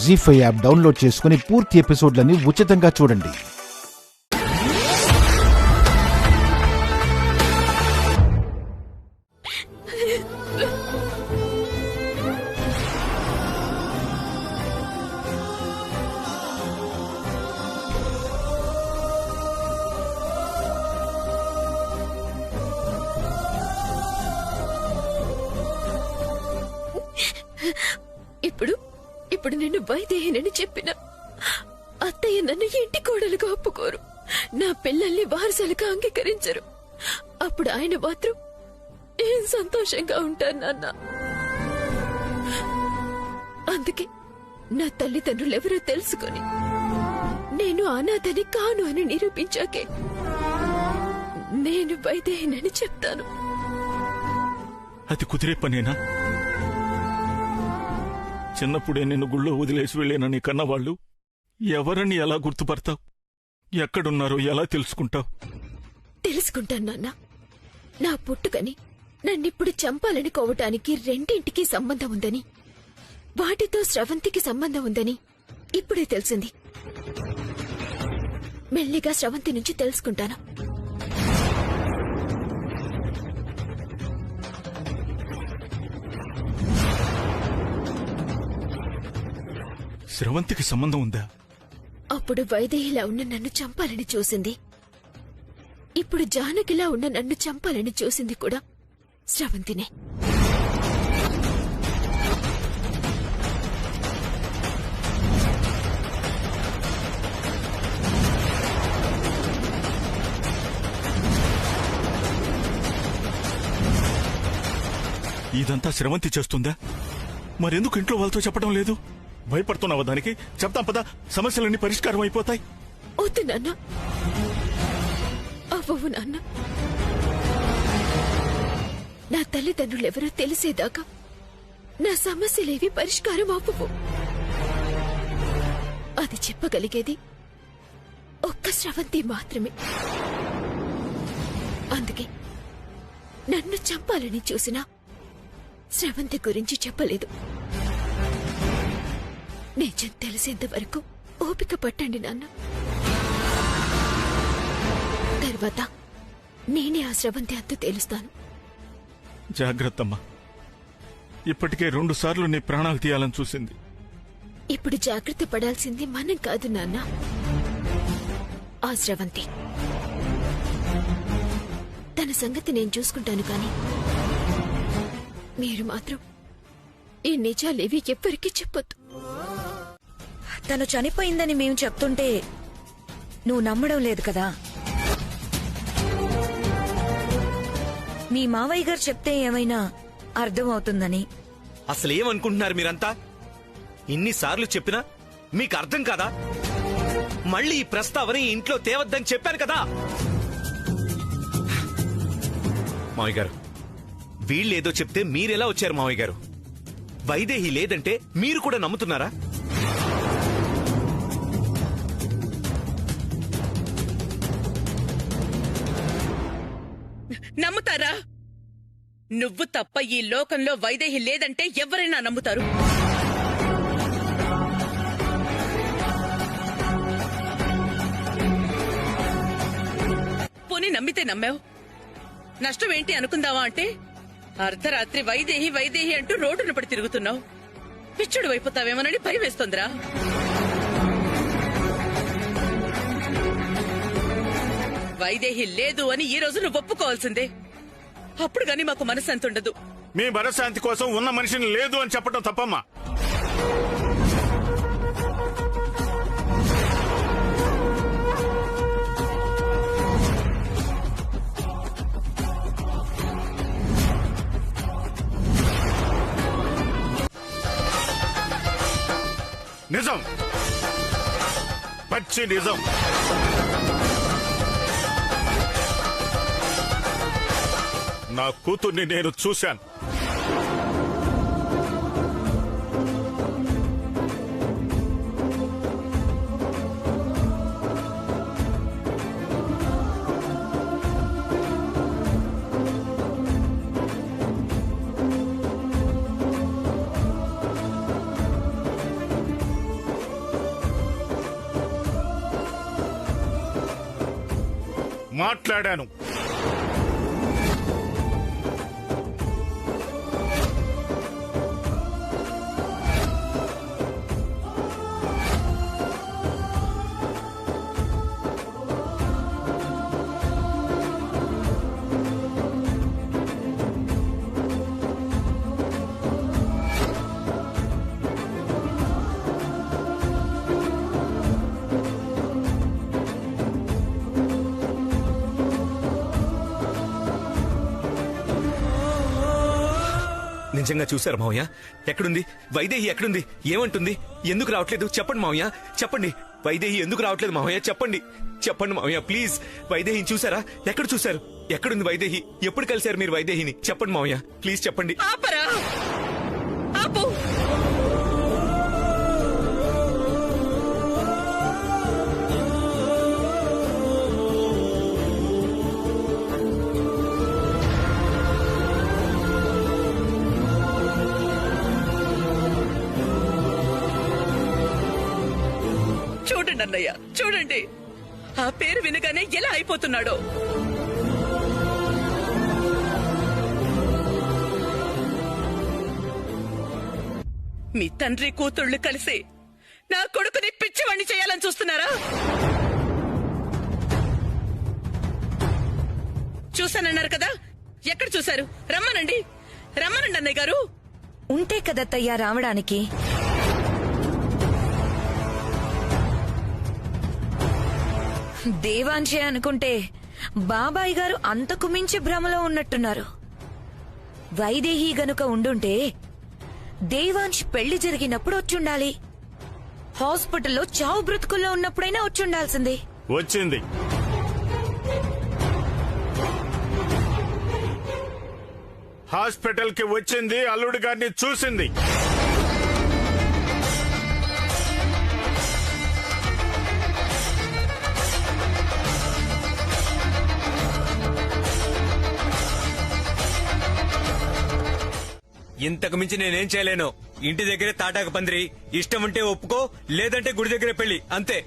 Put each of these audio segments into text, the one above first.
జీ5 app download చేసుకుని పూర్తి ఎపిసోడ్లని ఉచితంగా చూడండి. ఇప్పుడు నేను వైదేహినని చెప్పిన అత్తయ్య నన్ను ఇంటి కోడలుగా ఒప్పుకోరు, నా పిల్లల్ని వారసులుగా అంగీకరించరు. అప్పుడు ఆయన మాత్రం ఏం సంతోషంగా ఉంటారు నాన్న. అందుకే నా తల్లిదండ్రులెవరో తెలుసుకొని నేను అనాథని కాను అని నిరూపించాకే నేను వైదేహినని చెప్తాను. అది కుదిరే పనేనా? చిన్నప్పుడే నిన్ను గుళ్ళో వదిలేసి వెళ్లేనని కన్నవాళ్లు ఎవరని ఎలా గుర్తుపడతావు? ఎక్కడున్నారో ఎలా తెలుసుకుంటావు? తెలుసుకుంటాను నాన్న. నా పుట్టుకని నన్నిప్పుడు చంపాలని కోవటానికి రెండింటికి సంబంధం ఉందని, వాటితో స్రవంతికి సంబంధం ఉందని ఇప్పుడే తెలిసింది. మెల్లిగా స్రవంతి నుంచి తెలుసుకుంటాను. స్రవంతికి సంబంధం ఉందా? అప్పుడు వైదేహిలా ఉన్న నన్ను చంపాలని చూసింది. ఇప్పుడు జానకిలా ఉన్న నన్ను చంపాలని చూసింది కూడా స్రవంతినే. ఇదంతా స్రవంతి చేస్తుందా? మరెందుకు ఇంట్లో వాళ్ళతో చెప్పడం లేదు? భయపడుతున్నావా దానికి? చెప్తాం పదా, సమస్యలన్నీ పరిష్కారం అయిపోతాయి. వద్దు నాన్న, అవ్వవు నాన్న. నా తల్లిదండ్రులెవరో తెలిసేదాకా నా సమస్యలేవి పరిష్కారం అవ్వవు. అది చెప్పగలిగేది ఒక్క స్రవంతి మాత్రమే. అందుకే నన్ను చంపాలని చూసినా స్రవంతి గురించి చెప్పలేదు. నిజం తెలిసేంత వరకు ఓపిక పట్టండి నాన్న. తర్వాత నేనే ఆ స్రవంతి అంతు తేలుస్తాను. జాగ్రత్తమ్మా, ఇప్పటికే 2 సార్లు నీ ప్రాణాలు తీయాలని చూసింది. ఇప్పుడు జాగ్రత్త పడాల్సింది మనం కాదు నాన్న, ఆ స్రవంతి. తన సంగతి నేను చూసుకుంటాను. కానీ మీరు మాత్రం ఈ నిజాలేవి ఎవ్వరికీ చెప్పొద్దు. తను చనిపోయిందని మేము చెప్తుంటే నువ్వు నమ్మడం లేదు కదా? మీ మావయ్య గారు చెప్తే ఏమైనా అర్థమవుతుందని. అసలేమనుకుంటున్నారు మీరంతా? ఇన్నిసార్లు చెప్పినా మీకు అర్థం కాదా? మళ్ళీ ఈ ప్రస్తావన ఇంట్లో తేవద్దని చెప్పాను కదా. మావయ్య గారు, వీళ్ళేదో చెప్తే మీరెలా వచ్చారు మావయ్య గారు? వైదేహి లేదంటే మీరు కూడా నమ్ముతున్నారా? నమ్ముతారా? నువ్వు తప్ప ఈ లోకంలో వైదేహి లేదంటే ఎవరైనా నమ్ముతారు. పోనీ నమ్మితే నమ్మావు, నష్టం ఏంటి అనుకుందావా అంటే అర్ధరాత్రి వైదేహి వైదేహి అంటూ రోడ్డును పడి తిరుగుతున్నావు. పిచ్చుడు అయిపోతావేమోనని భయం వేస్తోందిరా. వైదేహి లేదు అని ఈ రోజు నువ్వు ఒప్పుకోవాల్సిందే. అప్పుడు గాని మాకు మనశ్శాంతి ఉండదు. మీ మనశ్శాంతి కోసం ఉన్న మనిషిని లేదు అని చెప్పడం తప్పమ్మా. నిజం, పచ్చి నిజం. నా కూతుర్ని నేను చూశాను. మాట్లాడాను. నిజంగా చూశారు మావయ్య? ఎక్కడుంది వైదేహి? ఎక్కడుంది? ఏమంటుంది? ఎందుకు రావట్లేదు? చెప్పండి మావయ్య, చెప్పండి. వైదేహి ఎందుకు రావట్లేదు మావయ్య? చెప్పండి, చెప్పండి మావయ్య ప్లీజ్. వైదేహిని చూసారా? ఎక్కడ చూశారు? ఎక్కడుంది వైదేహి? ఎప్పుడు కలిశారు మీరు వైదేహిని? చెప్పండి మావయ్య ప్లీజ్, చెప్పండి. ఆపరా, ఆపు. చూడండి అన్నయ్య, చూడండి ఆ పేరు వినగానే ఎలా అయిపోతున్నాడో. మీ తండ్రి కూతుళ్లు కలిసి నా కొడుకుని పిచ్చివాణ్ణి చేయాలని చూస్తున్నారా? చూశానన్నారు కదా, ఎక్కడ చూశారు? రమ్మనండి, రమ్మనండి అన్నయ్య గారు. ఉంటే కదత్తయ్యా రావడానికి. దేవాంశే అనుకుంటే బాబాయ్ గారు అంతకు మించి భ్రమలో ఉన్నట్టున్నారు. వైదేహి గనుక ఉండుంటే దేవాంశ్ పెళ్లి జరిగినప్పుడు వచ్చుండాలి. హాస్పిటల్లో చావు బ్రతుకుల్లో ఉన్నప్పుడైనా వచ్చుండాల్సింది. వచ్చింది. హాస్పిటల్ కి వచ్చింది, అల్లుడు గారిని చూసింది. ఇంతకు మించి నేనేం చేయలేను. ఇంటి దగ్గరే తాటాకు పందిరి. ఇష్టం ఉంటే ఒప్పుకో, లేదంటే గుడి దగ్గరే పెళ్లి, అంతే.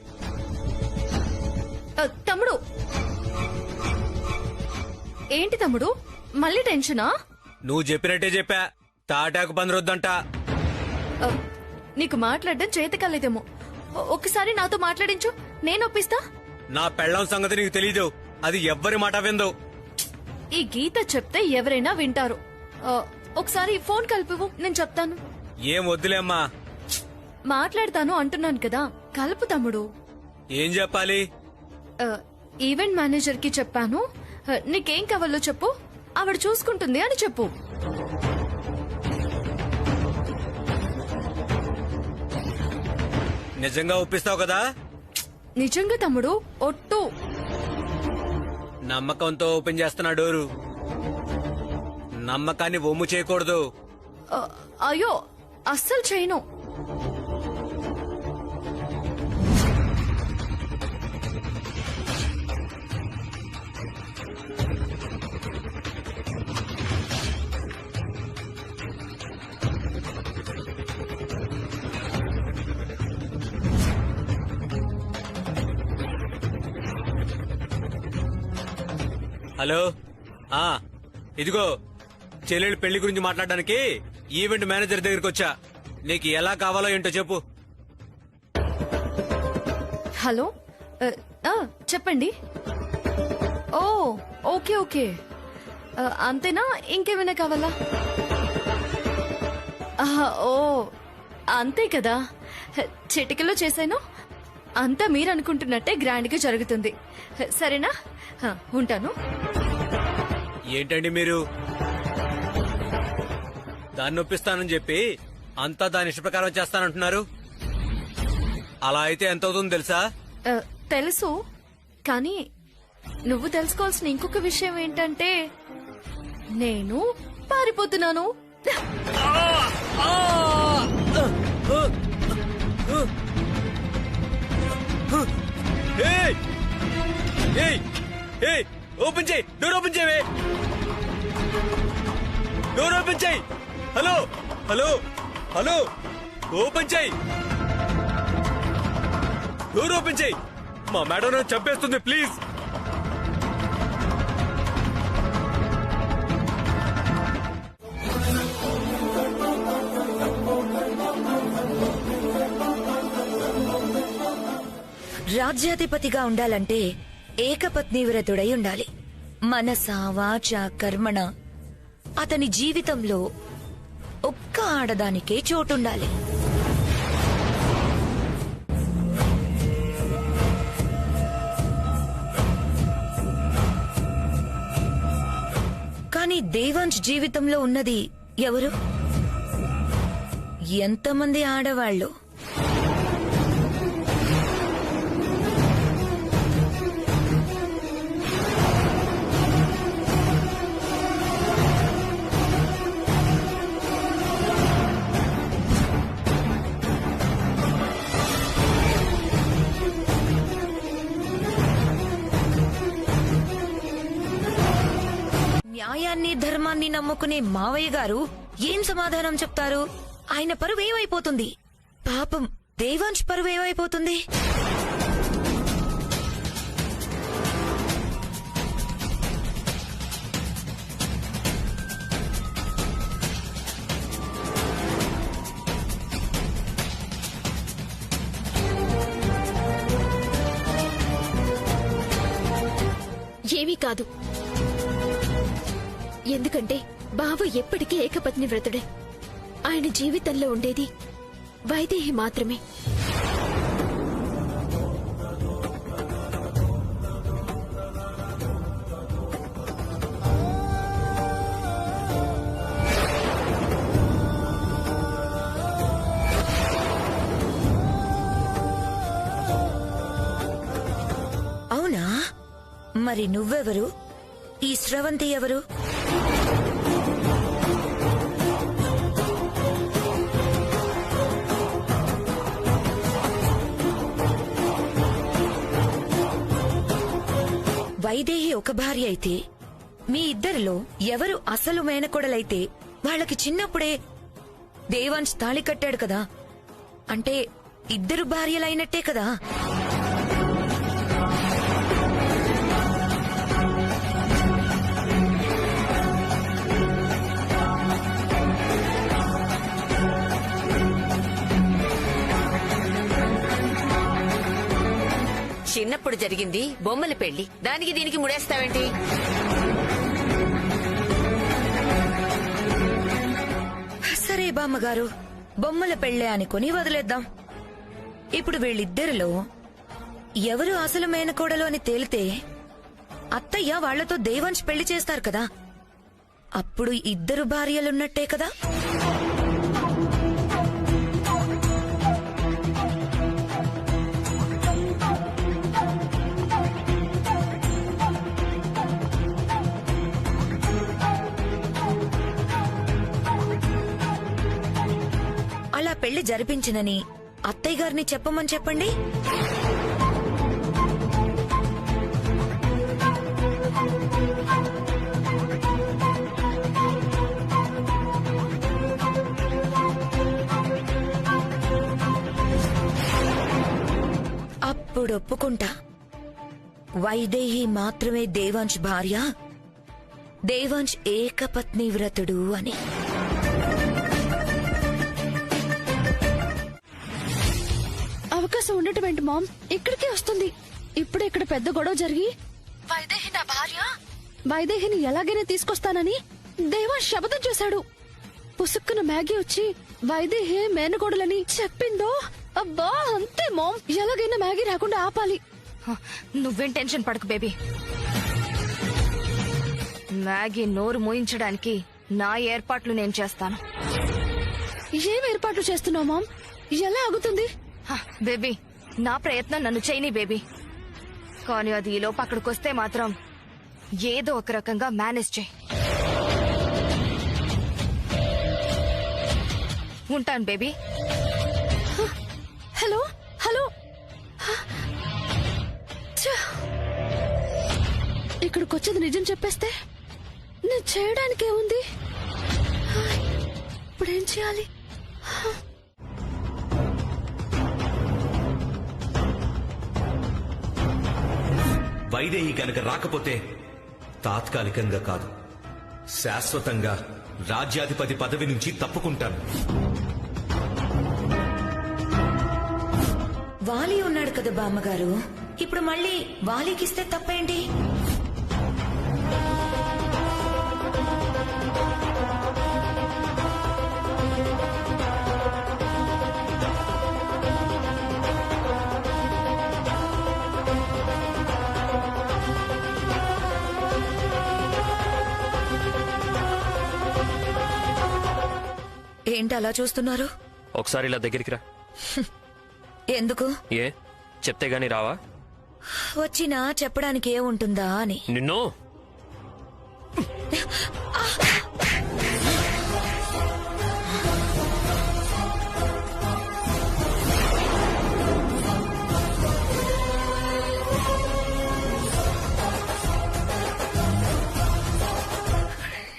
తమ్ముడు, ఏంటి తమ్ముడు మళ్ళీ టెన్షనా? నువ్వు చెప్పినట్టే చెప్పా, తాటాకు పందిరి వద్దంట. నీకు మాట్లాడడం చేత కాలేదేమో, ఒకసారి నాతో మాట్లాడించు, నేను ఒప్పిస్తా. నా పెళ్ళం సంగతి నీకు తెలీదు, అది ఎవ్వరి మాట విందు. ఈ గీత చెప్తే ఎవరైనా వింటారు. ఒకసారి ఫోన్ కలిపివు, నేను చెప్తాను. ఏం వద్దులేమ్మా. మాట్లాడతాను అంటున్నాను కదా, కలుపు తమ్ముడు. ఏం చెప్పాలి? ఈవెంట్ మేనేజర్ కి చెప్పాను, నీకేం కావాలో చెప్పు, ఆవిడ చూసుకుంటుంది అని చెప్పు. నిజంగా ఒప్పిస్తావు కదా? నిజంగా తమ్ముడు, ఒట్టు. నమ్మకంతో ఓపెన్ చేస్తున్నా డోరు. నమ్మకాన్ని ఒమ్ము చేయకూడదు. అయ్యో, అస్సలు చేయను. హలో, ఇదిగో చెల్లెలు పెళ్లి గురించి మాట్లాడడానికి ఈవెంట్ మేనేజర్ దగ్గరికి వచ్చా. నీకు ఎలా కావాలో ఏంటో చెప్పు. హలో, చెప్పండి. ఓ, ఓకే ఓకే, అంతేనా? ఇంకేమైనా కావాలా? ఓ, అంతే కదా, చిటికలో చేశాను. అంతా మీరు అనుకుంటున్నట్టే గ్రాండ్ గా జరుగుతుంది. సరేనా? ఉంటాను. ఏంటండి మీరు? దాన్ని ఒప్పిస్తానని చెప్పి అంతా దాని ఇష్ట ప్రకారం చేస్తానంటున్నారు. అలా అయితే ఎంత అవుతుందో తెలుసా? తెలుసు, కానీ నువ్వు తెలుసుకోవాల్సిన ఇంకొక విషయం ఏంటంటే నేను పారిపోతున్నాను. ఓపెన్ చేయి, డోర్ ఓపెన్ చేయవే, డోర్ ఓపెన్ చేయి. హలో హలో హలో, ఓపెన్ చేయి, డోర్ ఓపెన్ చేయి. మా మేడం నన్ను చంపేస్తుంది, ప్లీజ్. రాజ్యాధిపతిగా ఉండాలంటే ఏకపత్ని వ్రతుడై ఉండాలి. మనస వాచ కర్మణ అతని జీవితంలో ఒక్క ఆడదానికే చోటుండాలి. కానీ దేవాంశ్ జీవితంలో ఉన్నది ఎవరు? ఎంతమంది ఆడవాళ్లు? న్యాయాన్ని ధర్మాన్ని నమ్ముకునే మావయ్య గారు ఏం సమాధానం చెప్తారు? ఆయన పరువు ఏమైపోతుంది? పాపం దేవాంశ్ పరువు ఏమైపోతుంది? ఏమీ కాదు. ఎందుకంటే బావ ఎప్పటికీ ఏకపత్ని వ్రతుడే. ఆయన జీవితంలో ఉండేది వైదేహి మాత్రమే. అవునా? మరి నువ్వెవరు? ఈ స్రవంతి ఎవరు? వైదేహి ఒక భార్య అయితే మీ ఇద్దరిలో ఎవరు అసలు మేనకోడలైతే వాళ్ళకి చిన్నప్పుడే దేవాంశ్ తాళి కట్టాడు కదా, అంటే ఇద్దరు భార్యలైనట్టే కదా. చిన్నప్పుడు జరిగింది బొమ్మల పెళ్లి, దానికి దీనికి ముడేస్తావేంటి? సరే బామ్మగారు, బొమ్మల పెళ్లే అనుకుని వదిలేద్దాం. ఇప్పుడు వీళ్ళిద్దరిలో ఎవరు అసలు మేనకోడలు అని తేలితే అత్తయ్య వాళ్లతో దేవాంశ్ పెళ్లి చేస్తారు కదా, అప్పుడు ఇద్దరు భార్యలున్నట్టే కదా. అలా పెళ్లి జరిపించినని అత్తయ్య గారిని చెప్పమని చెప్పండి. అప్పుడు ఒప్పుకుంటా, వైదేహి మాత్రమే దేవాంశ్ భార్య, దేవాంశ్ ఏకపత్ని వ్రతుడు అని. అవకాశం ఉండటం ఏంటి మామ్? ఇక్కడికే వస్తుంది. ఇప్పుడు ఇక్కడ పెద్ద గొడవ జరిగి వైదేహి నా భార్య, వైదేహిని ఎలాగైనా తీసుకొస్తానని దేవాంశ్ శపథం చేశాడు. పుసుక్కున మ్యాగీ వచ్చి వైదేహి మేనగోడలని చెప్పిందో, అబ్బా అంతే మామ్. ఎలాగైనా మ్యాగీ రాకుండా ఆపాలి. నువ్వేం టెన్షన్ పడకు బేబీ. మ్యాగీ నోరు మోయించడానికి నా ఏర్పాట్లు నేను చేస్తాను. ఏం ఏర్పాట్లు చేస్తున్నావు మామ్? ఎలా ఆగుతుంది? బేబీ, నా ప్రయత్నం నన్ను చేయని బేబీ. కానీ అది ఈలోపు అక్కడికొస్తే మాత్రం ఏదో ఒక రకంగా మేనేజ్ చేయి. ఉంటాను బేబీ. హలో హలో, ఇక్కడికొచ్చేది నిజం చెప్పేస్తే నేను చేయడానికి ఏముంది? ఇప్పుడేం చేయాలి? వైదేహి కనుక రాకపోతే తాత్కాలికంగా కాదు, శాశ్వతంగా రాజ్యాధిపతి పదవి నుంచి తప్పుకుంటాను. వాలి ఉన్నాడు కదా బామ్మగారు, ఇప్పుడు మళ్ళీ వాలికిస్తే తప్పేంటి? ఏంటి అలా చూస్తున్నారు? ఒకసారి ఇలా దగ్గరికి రా. ఎందుకు? ఏ చెప్తే గాని రావా? వచ్చినా చెప్పడానికి ఏముంటుందా అని. నిన్ను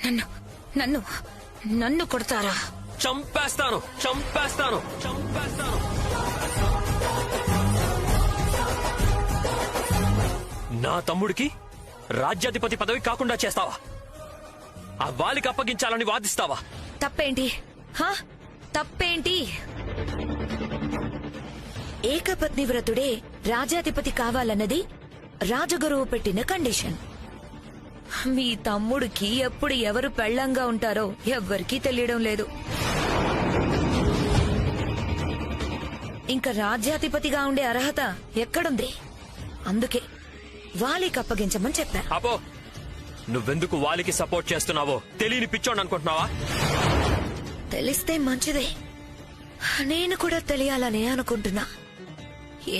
నన్ను నన్ను నన్ను కొడతారా? చంపేస్తాను చంపేస్తాను చంపేస్తాను. నా తమ్ముడికి రాజ్యాధిపతి పదవి కాకుండా చేస్తావా? ఆ వాలికి అప్పగించాలని వాదిస్తావా? తప్పేంటి? హా? తప్పేంటి? ఏకపత్ని వ్రతుడే రాజ్యాధిపతి కావాలన్నది రాజగురువు పెట్టిన కండిషన్. మీ తమ్ముడికి ఎప్పుడు ఎవరు పెళ్లంగా ఉంటారో ఎవ్వరికీ తెలియడం లేదు. ఇంకా రాజ్యాధిపతిగా ఉండే అర్హత ఎక్కడుంది? అందుకే వాలికి అప్పగించమని చెప్పా. అపో, నువ్వెందుకు వాలికి సపోర్ట్ చేస్తున్నావో తెలియని పిచ్చోండి అనుకుంటున్నావా? తెలిస్తే మంచిదే. నేను కూడా తెలియాలనే అనుకుంటున్నా.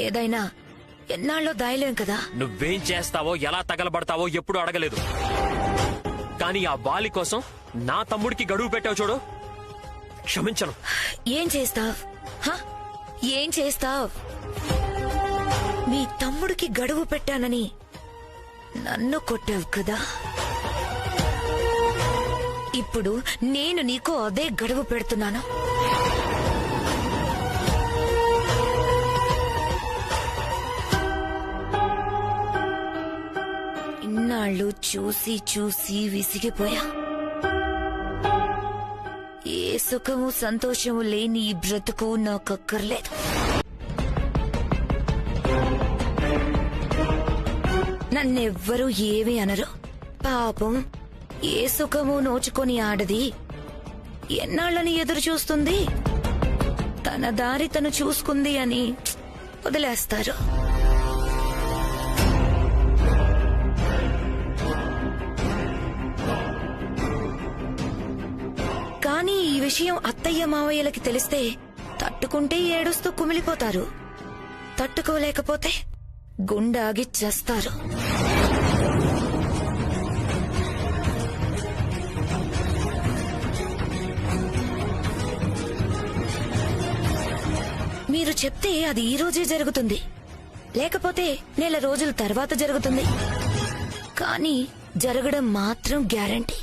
ఏదైనా ఎన్నాళ్ళో దాయలేం కదా. నువ్వేం చేస్తావో ఎలా తగలబడతావో ఎప్పుడు అడగలేదు. కానీ ఆ వాలి కోసం నా తమ్ముడికి గడువు పెట్టావు చూడు, క్షమించను. ఏం చేస్తావ్? ఏం చేస్తావ్? మీ తమ్ముడికి గడువు పెట్టానని నన్ను కొట్టావు కదా. ఇప్పుడు నేను నీకు అదే గడువు పెడుతున్నాను. ఇన్నాళ్ళు చూసి చూసి విసిగిపోయా. ఏ సుఖము సంతోషము లేని ఈ బ్రతుకు నాకక్కర్లేదు. నన్నెవ్వరూ ఏమీ అనరు. పాపం ఏ సుఖము నోచుకొని ఆడది ఎన్నాళ్ళని ఎదురు చూస్తుంది. తన దారి తను చూసుకుంది అని వదిలేస్తారు. కానీ ఈ విషయం అత్తయ్య మావయ్యలకి తెలిస్తే తట్టుకుంటే ఏడుస్తూ కుమిలిపోతారు. తట్టుకోలేకపోతే గుండాగి చేస్తారు. మీరు చెప్తే అది ఈ రోజే జరుగుతుంది, లేకపోతే నెల రోజుల తర్వాత జరుగుతుంది. కానీ జరగడం మాత్రం గ్యారంటీ.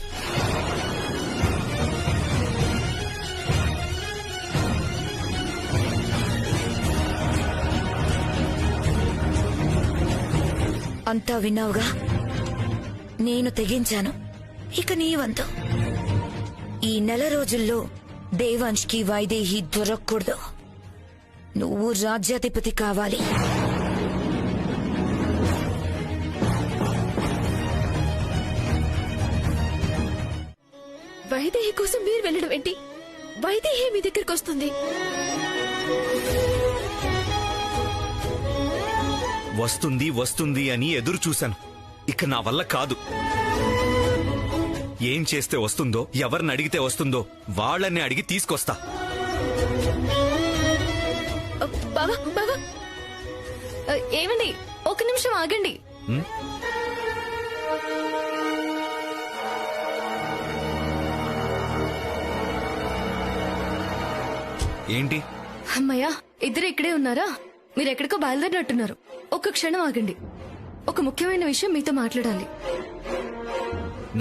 అంతా విన్నావుగా. నేను తెగించాను, ఇక నీ వంతు. ఈ నెల రోజుల్లో దేవాంష్కి వైదేహి దొరకకూడదు. నువ్వు రాజ్యాధిపతి కావాలి. వైదేహి కోసం మీరు వెళ్ళడం ఏంటి? వైదేహి మీ దగ్గరికి వస్తుంది. వస్తుంది వస్తుంది అని ఎదురు చూశాను. ఇక నా వల్ల కాదు. ఏం చేస్తే వస్తుందో, ఎవరిని అడిగితే వస్తుందో వాళ్ళని అడిగి తీసుకొస్తా. బావా బావా, ఏమండి, ఒక నిమిషం ఆగండి. ఏంటి? అమ్మయ్యా, ఇద్దరు ఇక్కడే ఉన్నారా? మీరెక్కడికో బయలుదేరినట్టున్నారు. ఒక్క క్షణం ఆగండి. ఒక ముఖ్యమైన విషయం మీతో మాట్లాడాలి.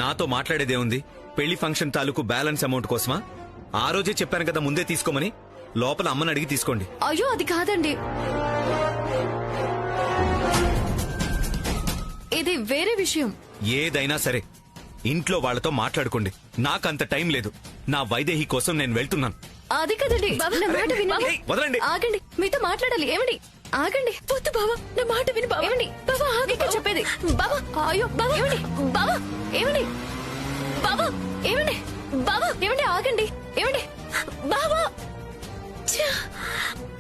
నాతో మాట్లాడేదేముంది? పెళ్లి ఫంక్షన్ తాలూకు బ్యాలెన్స్ అమౌంట్ కోసమా? ఆ రోజే చెప్పాను కదా ముందే తీసుకోమని. లోపల అమ్మని అడిగి తీసుకోండి. అయ్యో, అది కాదండి. ఇది వేరే విషయం. ఏదైనా సరే ఇంట్లో వాళ్లతో మాట్లాడుకోండి. నాకంత టైం లేదు. నా వైదేహి కోసం నేను వెళ్తున్నాను. అది కదండి బావా, నా మాట విను. ఏయ్, వదలండి. ఆగండి, మీతో మాట్లాడాలి. ఏమండి? ఆగండి. వద్దు బావా, నా మాట విను బావా. ఏమండి? బావా, ఆగు ఇక్కడ బావా. చెప్పేది. బావా, అయ్యో బావా. ఏమండి? బావా ఏమండి? బావా, ఏమండి? బావా, ఏమండి? ఆగండి. ఏమండి? బావా. ఛ!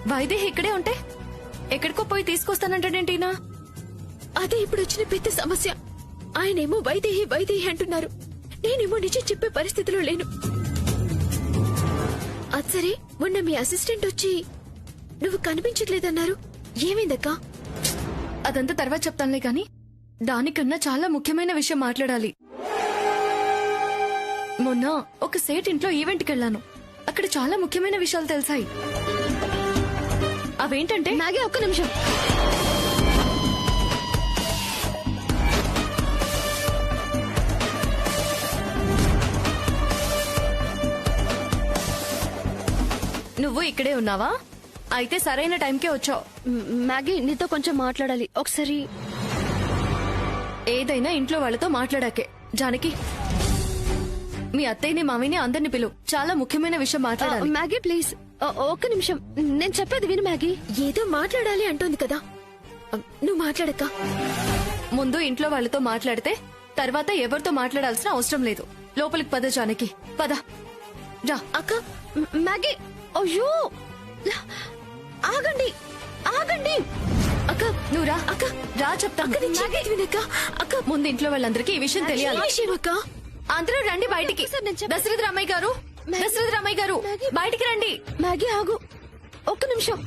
వైదేహి ఇక్కడే ఉంటే ఎక్కడికో పోయి తీసుకొస్తానంటాడేంటినా? అదే ఇప్పుడు వచ్చిన పెద్ద సమస్య. ఆయనేమో వైదేహి వైదేహి అంటున్నారు, నేనేమో నిజం చెప్పే పరిస్థితిలో లేను. అది సరే, మొన్న మీ అసిస్టెంట్ వచ్చి నువ్వు కనిపించట్లేదన్నారు, ఏమైందక్కా? అదంతా తర్వాత చెప్తానులే కాని దానికన్నా చాలా ముఖ్యమైన విషయం మాట్లాడాలి. మొన్న ఒక సేట్ ఇంట్లో ఈవెంట్కి వెళ్ళాను. అక్కడ చాలా ముఖ్యమైన విషయాలు తెలిసాయి. అవేంటంటే మ్యాగీ, ఒక్క నిమిషం. నువ్వు ఇక్కడే ఉన్నావా? అయితే సరైన టైంకే వచ్చావు. మ్యాగీ, నీతో కొంచెం మాట్లాడాలి ఒకసారి. ఏదైనా ఇంట్లో వాళ్ళతో మాట్లాడాకే. జానకి, మీ అత్తయ్యని మామిని అందరిని పిలువు. చాలా ముఖ్యమైన విషయం మాట్లాడాలి. మ్యాగీ ప్లీజ్, ఒక్క నిమిషం, నేను చెప్పేది విను. మ్యాగీ ఏదో మాట్లాడాలి అంటోంది కదా, నువ్వు మాట్లాడక్క. ముందు ఇంట్లో వాళ్ళతో మాట్లాడితే తర్వాత ఎవరితో మాట్లాడాల్సిన అవసరం లేదు. లోపలికి పద జానకి, పద. రా. అక్క, మ్యాగీ, అయ్యో, ఆగండి ఆగండి. అక్క, నువ్వు రా. అక్క, రా చెప్తా. అక్క, నేను చెప్పేది వినక్క. అక్క, ముందు ఇంట్లో వాళ్ళందరికీ ఈ విషయం తెలియాలి. ఏ విషయం అక్క? అందరూ రండి బయటికి. సార్, నేను చెప్పేది- దశరథ రామయ్య గారు, దశరథ రామయ్య గారు, మ్యాగీ- బయటికి రండి. మ్యాగీ ఆగు, ఒక్క నిమిషం.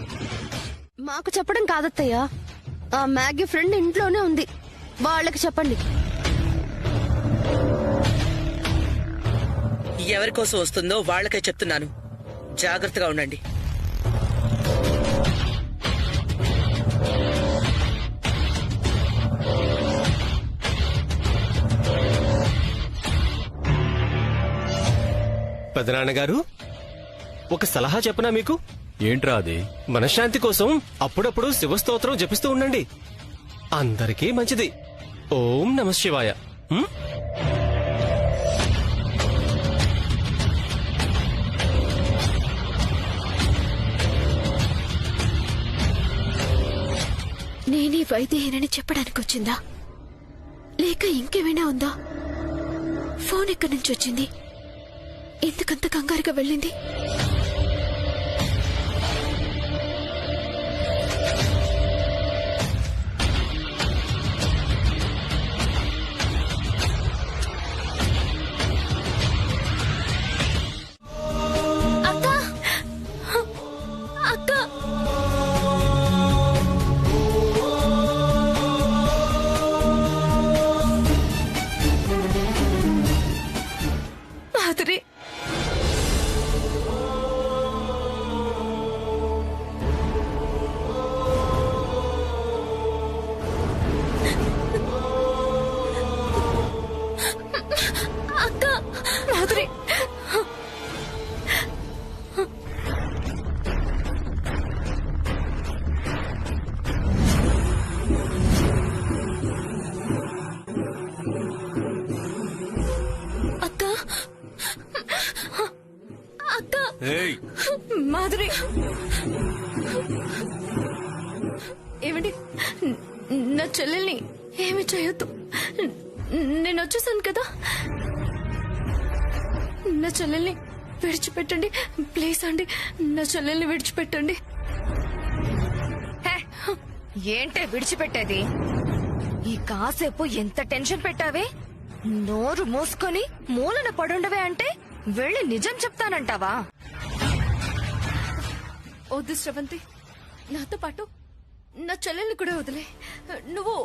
మాకు చెప్పడం కాదత్తయ్యా, ఆ మ్యాగీ ఫ్రెండ్ ఇంట్లోనే ఉంది, వాళ్ళకి చెప్పండి. ఎవరి కోసం వస్తుందో వాళ్ళకే చెప్తున్నాను, జాగ్రత్తగా ఉండండి. పెదనాన్నగారు, ఒక సలహా చెప్పనా మీకు? ఏంట్రా అది? మనశ్శాంతి కోసం అప్పుడప్పుడు శివస్తోత్రం జపిస్తూ ఉండండి. అందరికీ మంచిది. ఓం నమః శివాయ. ఉం? నేనే వైదేహినని చెప్పడానికి వచ్చిందా, లేక ఇంకేమైనా ఉందా? ఫోన్ ఎక్కడి నుంచి వచ్చింది? ఎందుకంత కంగారుగా వెళ్ళింది? అక్క, అక్క, మాధురి, అక్క, మాధురి, అక్క, అక్క, మాధురి. ఏమండి, నా చెల్లెల్ని ఏమి చేయొద్దు. నేను వచ్చేసాను కదా, నా చెల్లెల్ని విడిచిపెట్టండి ప్లీజ్ అండి. నా చెల్లెల్ని విడిచిపెట్టండి. ఏంటే విడిచిపెట్టేది? ఈ కాసేపు ఎంత టెన్షన్ పెట్టావే? నోరు మూసుకొని మూలన పడుండవే అంటే వెళ్ళి నిజం చెప్తానంటావా? వద్దు శ్రవంతి, నాతో పాటు నా చెల్లెల్ని కూడా వదిలే. నువ్వు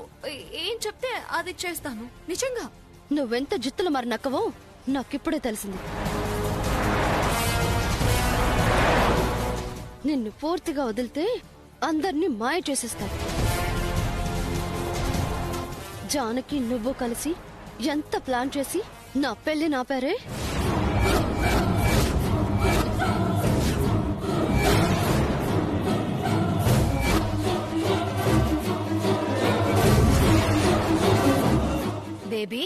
ఏం చెప్తే అది చేస్తాను. నిజంగా నువ్వెంత జిత్తులు మరి నక్కవో నాకిప్పుడే తెలిసింది. నిన్ను పూర్తిగా వదిలితే అందర్నీ మాయ చేసేస్తావు. జానకి నువ్వు కలిసి ఎంత ప్లాన్ చేసి నా పెళ్లి నాపారే. బేబీ,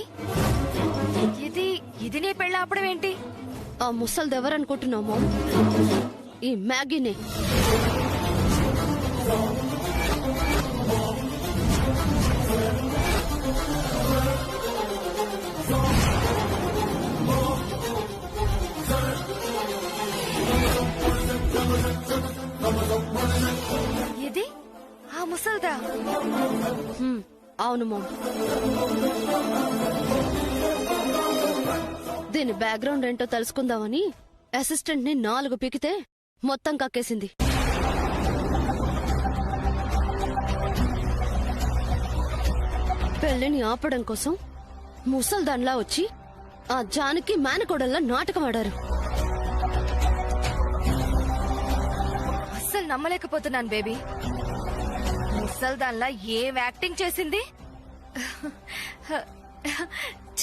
ఇది నీ పెళ్ళి ఆపడం ఏంటి? ఆ ముసల్ది ఎవరనుకుంటున్నామో ఈ మ్యాగీనే. ఇది ఆ ముసల్దా? అవును మామ్. దీని బ్యాక్గ్రౌండ్ ఏంటో తెలుసుకుందామని అసిస్టెంట్ ని 4 పీకితే మొత్తం కక్కేసింది. పెళ్లిని ఆపడం కోసం ముసల్దాన్లా వచ్చి ఆ జానకి మేనకోడల్లా నాటకం ఆడారు. అస్సలు నమ్మలేకపోతున్నాను బేబీ. ముసల్దాన్లా ఏం యాక్టింగ్ చేసింది.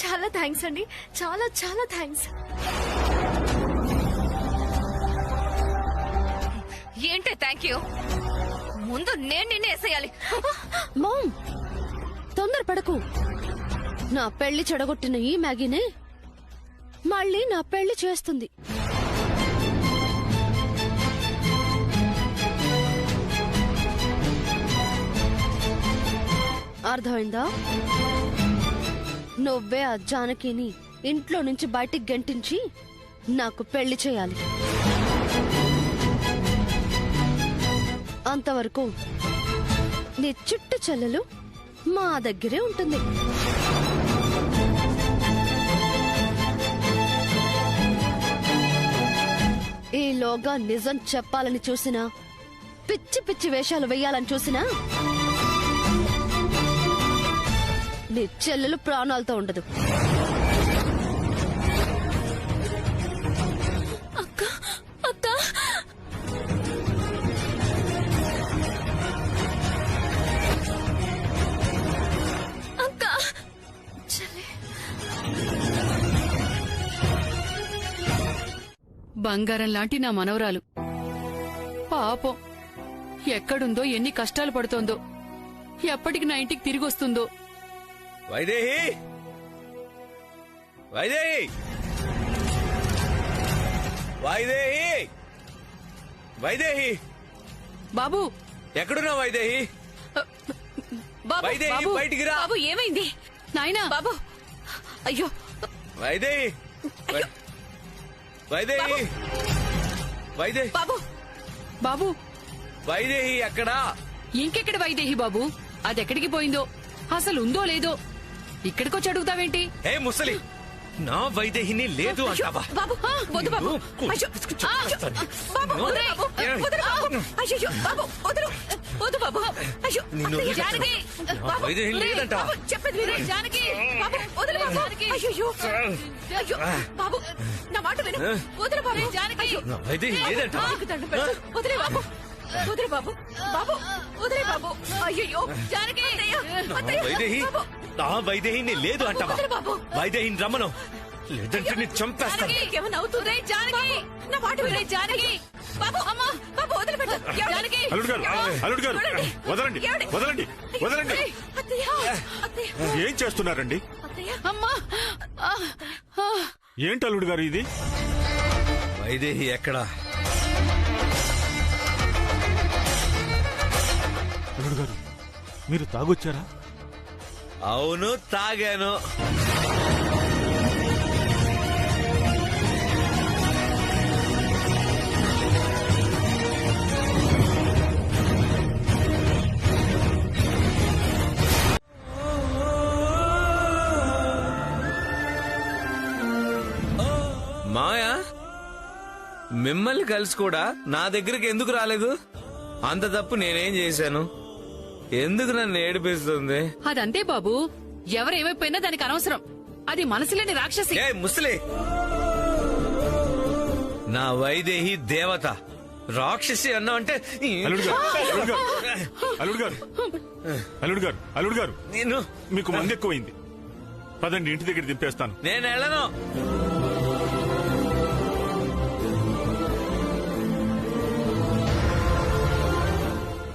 చాలా థ్యాంక్స్ అండి, చాలా చాలా థ్యాంక్స్. ఏంటి థ్యాంక్ యూ? ముందు నేను నిన్ను వేసేయాలి. మామ్ తొందరపడకు. నా పెళ్లి చెడగొట్టిన ఈ మ్యాగీనే మళ్ళీ నా పెళ్లి చేస్తుంది. అర్థమైందా? నువ్వే ఆ జానకిని ఇంట్లో నుంచి బయటికి గెంటించి నాకు పెళ్లి చేయాలి. అంతవరకు నీ చుట్టు చెల్లెలు మా దగ్గరే ఉంటుంది. ఈలోగా నిజం చెప్పాలని చూసినా, పిచ్చి పిచ్చి వేషాలు వెయ్యాలని చూసినా నీ చెల్లెలు ప్రాణాలతో ఉండదు. అక్క అక్క అక్క బంగారం లాంటి నా మనవరాలు పాపం ఎక్కడుందో, ఎన్ని కష్టాలు పడుతోందో, ఎప్పటికి నా ఇంటికి తిరిగి వస్తుందో. వైదేహి, వైదేహి, వైదేహి, వైదేహి, బాబు ఎక్కడున్నావు వైదేహి? వైదేహి బయటికి రా. బాబు ఏమైంది నాయనా? బాబు అయ్యో వైదేహి, వైదేహి, వైదేహి, బాబు బాబు వైదేహి ఎక్కడా? ఇంకెక్కడ వైదేహి బాబు? అదెక్కడికి పోయిందో, అసలు ఉందో లేదో ఇక్కడికొచ్చి అడుగుతావేంటి? ఏ ముసలి, నా వైదేహిని లేదు అంటావా? బాబు వద్దు బాబు. అయ్యో, బాబు, ఒరేయ్, వదరు బాబు. అయ్యయ్యో, బాబు, వదరు. వద్దు బాబు. అయ్యో, జానకి, బాబు, వైదేహిని ఒరేయ్, లేదంటావా? బాబు, చెప్పేది విను. జానకి, బాబు, వదరు బాబు. అయ్యయ్యో, అయ్యో, బాబు, నా మాట విను. వదరు బాబు. జానకి, అయ్యో, నా వైదేహి లేదంటావా? నీకు దండం పెడతా. వదిలే బాబు, వదిలే బాబు. బాబు, వదిలే బాబు. అయ్యయ్యో, జానకి, నా వైదేహి, నా వైదేహిని లేదు అంటావా? బాబు. వైదేహిని రమ్మను, లేదంటే నీ చంపేస్తాను. ఏమన్నా అవుతుంది? జానకి, నా మాట విను. జానకి, బాబు, అమ్మ, బాబు, వదిలిపెట్టు. జానకి, అల్లుడు గారు, అల్లుడు గారు, వదలండి, వదలండి, వదలండి. ఏం చేస్తున్నారండి? అమ్మా, ఏంటి అల్లుడు గారు ఇది? వైదేహి ఎక్కడా? అల్లుడు గారు, మీరు తాగొచ్చారా? అవును, తాగాను. మాయా, మిమ్మల్ని కలిసి కూడా నా దగ్గరికి ఎందుకు రాలేదు? అంత తప్పు నేనేం చేశాను? ఎందుకు నన్ను ఏడిపిస్తుంది? అదంతే బాబు, ఎవరేమైపోయినా దానికి అనవసరం. అది మనసులేని రాక్షసి. ఏ ముసలి, నా వైదేహి దేవత, రాక్షసి అన్నా అంటే అల్లుడు గారు, అల్లుడు గారు, అల్లుడు గారు, అల్లుడు గారు, అల్లుడు గారు, నేను మీకు మంది ఎక్కువైంది. పదండి, ఇంటి దగ్గర దింపేస్తాను. నేను వెళ్ళను.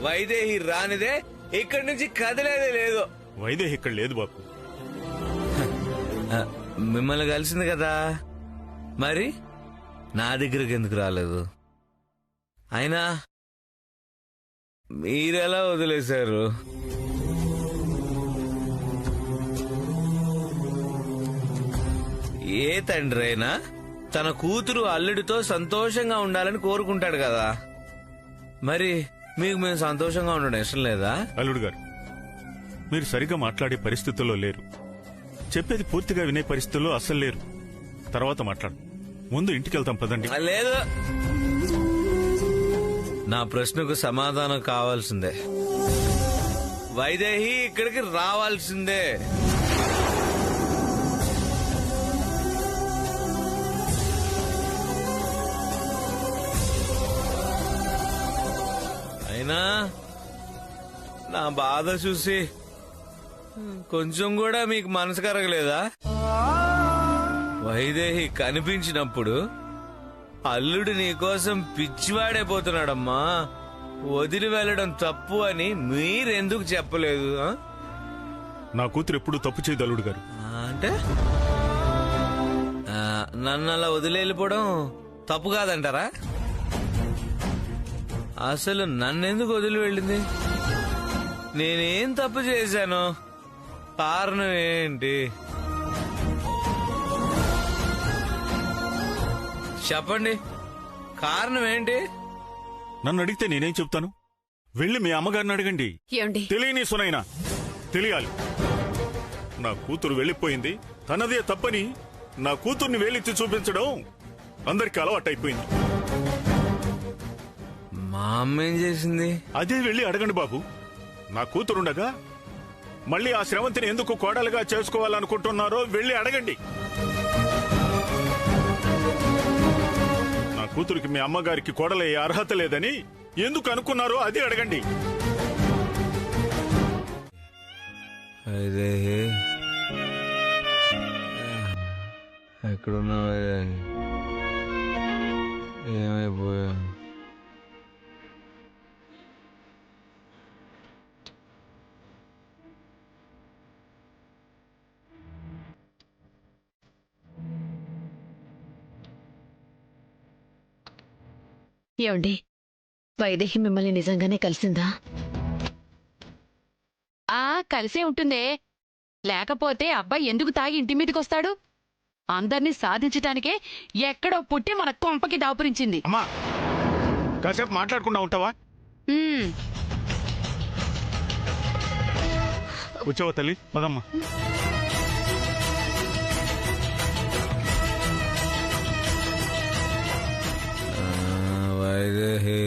వైదేహి రానిదే ఇక్కడి నుంచి కదిలేదే లేదు. వైదేహి ఇక్కడ లేదు బాబు. మిమ్మల్ని కలిసింది కదా, మరి నా దగ్గరికి ఎందుకు రాలేదు? అయినా మీరెలా వదిలేశారు? ఏ తండ్రి అయినా తన కూతురు అల్లుడితో సంతోషంగా ఉండాలని కోరుకుంటాడు కదా. మరి మీకు మేము సంతోషంగా ఉండడం ఇష్టం లేదా? అల్లుడు గారు, మీరు సరిగ్గా మాట్లాడే పరిస్థితుల్లో లేరు. చెప్పేది పూర్తిగా వినే పరిస్థితుల్లో అస్సలు లేరు. తర్వాత మాట్లాడు. ముందు ఇంటికి వెళ్తాం పదండి. లేదు, నా ప్రశ్నకు సమాధానం కావాల్సిందే. వైదేహి ఇక్కడికి రావాల్సిందే. అయినా నా బాధ చూసి కొంచెం కూడా మీకు మనసు కరగలేదా? వైదేహి కనిపించినప్పుడు అల్లుడు నీకోసం పిచ్చివాడైపోతున్నాడమ్మా, వదిలి వెళ్ళడం తప్పు అని మీరెందుకు చెప్పలేదు? నా కూతురు ఎప్పుడు తప్పు చేయదు అల్లుడు గారు. అంటే నన్ను అలా వదిలి వెళ్ళిపోవడం తప్పు కాదంటారా? అసలు నన్నెందుకు వదిలి వెళ్ళింది? నేనేం తప్పు చేశాను? కారణం ఏంటి చెప్పండి, కారణం ఏంటి? నన్ను అడిగితే నేనేం చెప్తాను? వెళ్ళి మీ అమ్మగారిని అడగండి. ఏమండి? తెలియని సునైనా తెలియాలి. నా కూతురు వెళ్ళిపోయింది, తనదే తప్పని నా కూతుర్ని వేలెత్తి చూపించడం అందరికి అలవాటైపోయింది. మా అమ్మ ఏం చేసింది? అదే వెళ్ళి అడగండి బాబు. నా కూతురుండగా మళ్ళీ ఆ శ్రవంతిని ఎందుకు కోడలుగా చేసుకోవాలనుకుంటున్నారో వెళ్ళి అడగండి. నా కూతురికి మీ అమ్మగారికి కోడలయ్యే అర్హత లేదని ఎందుకు అనుకున్నారో అది అడగండి. అదే ఎక్కడున్నావు? ఏమైపోయా? ఏమండి, వైదేహి మిమ్మల్ని నిజంగానే కలిసిందా? కలిసే ఉంటుందే, లేకపోతే అబ్బాయి ఎందుకు తాగి ఇంటి మీదకొస్తాడు? అందర్నీ సాధించటానికే ఎక్కడో పుట్టి మన కొంపకి దాపురించింది. అమ్మా, కాసేపు మాట్లాడకుండా ఉంటావా? కూర్చోవా తల్లి, పదమ్మా. వైదేహి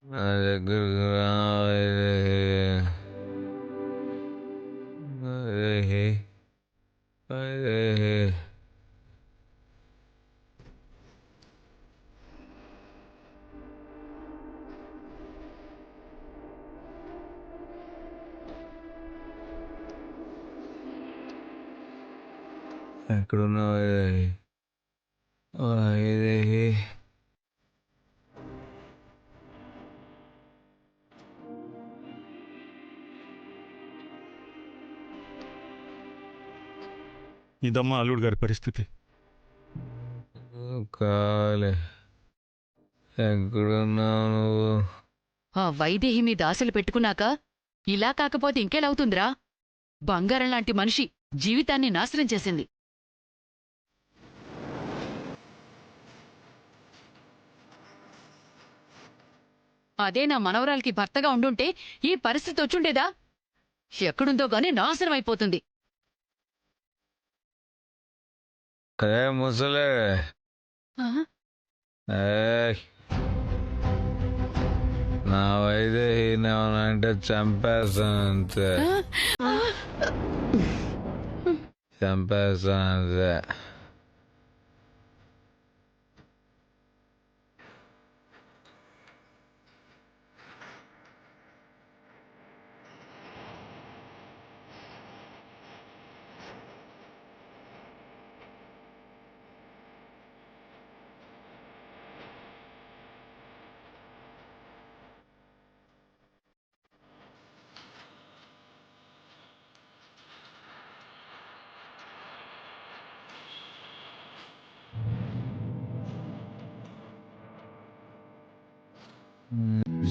నా దగ్గరకు రా. వైదేహి, వైదేహి. ఎక్కడున్నావు వైదేహి? వైదేహి. ఇదమ్మా అల్లుడు గారి పరిస్థితి. కాలే, ఎక్కడున్నావు నువ్వు? ఆ వైదేహి మీద ఆశలు పెట్టుకున్నాక ఇలా కాకపోతే ఇంకేలవుతుందిరా? బంగారం లాంటి మనిషి జీవితాన్ని నాశనం చేసింది. అదే నా మనవరాలకి భర్తగా ఉండుంటే ఈ పరిస్థితి వచ్చుండేదా? ఎక్కడుందో గాని నాశనం అయిపోతుంది. అరే ముసలే, నా వైదేహి అంటే చంపేస్తాను అంతే, చంపేస్తాను అంతే.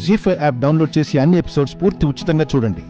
జీ5 యాప్ డౌన్లోడ్ చేసి అన్ని ఎపిసోడ్స్ పూర్తి ఉచితంగా చూడండి.